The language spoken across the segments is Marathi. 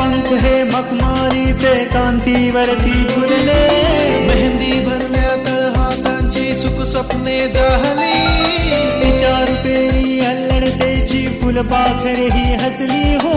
पंख हे मखमालीचे कांतीवरती फुलले, मेहंदी भरल्या तळहातांची सुख स्वप्ने जाहली, तिच्या रुपेरी अल्लडतेची फुलपाखरे ही हसली हो.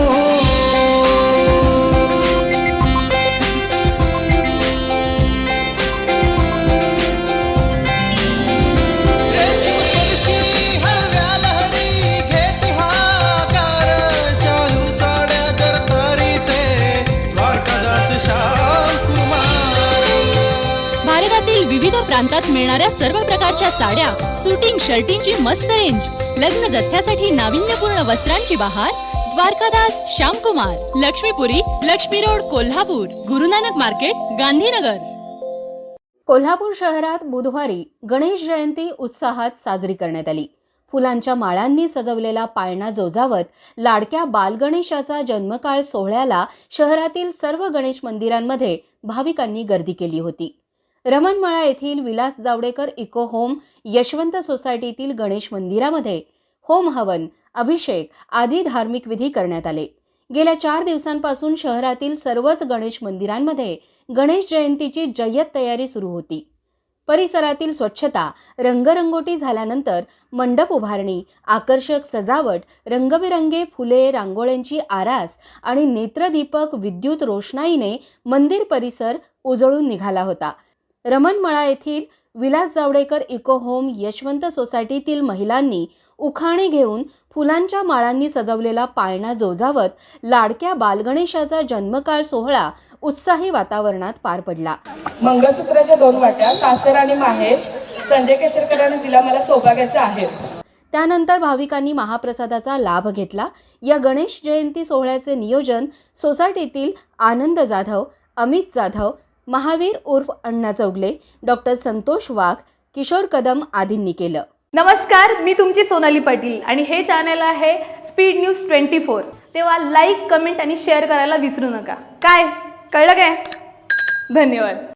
भारतातील विविध प्रांतात मिळणाऱ्या सर्व प्रकारच्या साड्या, सुटिंग शर्टिंगची मस्त रेंज, लग्न जथ्यासाठी नाविन्यपूर्ण वस्त्रांची बहार, द्वारकादास श्यामकुमार, लक्ष्मीपुरी, लक्ष्मी रोड, कोल्हापूर, गुरुनानक मार्केट, गांधीनगर. कोल्हापूर शहरात बुधवारी गणेश जयंती उत्साहात साजरी करण्यात आली. फुलांच्या माळांनी सजवलेला पाळणा जोजावत लाडक्या बालगणेशाचा जन्मकाळ सोहळ्याला शहरातील सर्व गणेश मंदिरांमध्ये भाविकांनी गर्दी केली होती. रमणमळा येथील विलास जावडेकर इको होम, यशवंत सोसायटीतील गणेश मंदिरामध्ये होम हवन, अभिषेक आदी धार्मिक विधी करण्यात आले. गेल्या 4 दिवसांपासून शहरातील सर्वच गणेश मंदिरांमध्ये गणेश जयंतीची जय्यत तयारी सुरू होती. परिसरातील स्वच्छता, रंगरंगोटी झाल्यानंतर मंडप उभारणी, आकर्षक सजावट, रंगबिरंगी फुले, रांगोळ्यांची आरास आणि नेत्रदीपक विद्युत रोषणाईने मंदिर परिसर उजळून निघाला होता. रमणमळा येथील विलास जावडेकर इको होम, यशवंत सोसायटीतील महिलांनी उखाणे घेऊन फुलांच्या माळांनी सजवलेला पाळणा जोजावत लाडक्या बालगणेशाचा जन्मकाळ सोहळा उत्साही वातावरणात पार पडला. मंगळसूत्राच्या 2 वाट्या सासर आणि माहेर संजय केसरकरांनी दिला मला सौभाग्याचा आहे. त्यानंतर भाविकांनी महाप्रसादाचा लाभ घेतला. या गणेश जयंती सोहळ्याचे नियोजन सोसायटीतील आनंद जाधव, अमित जाधव, महावीर उर्फ अण्णा चौगले, डॉक्टर संतोष वाघ, किशोर कदम आदींनी केलं. नमस्कार, मी तुमची सोनाली पाटील आणि हे चॅनल आहे स्पीड न्यूज 24. तेव्हा लाईक, कमेंट आणि शेअर करायला विसरू नका. काय कळलं काय? धन्यवाद.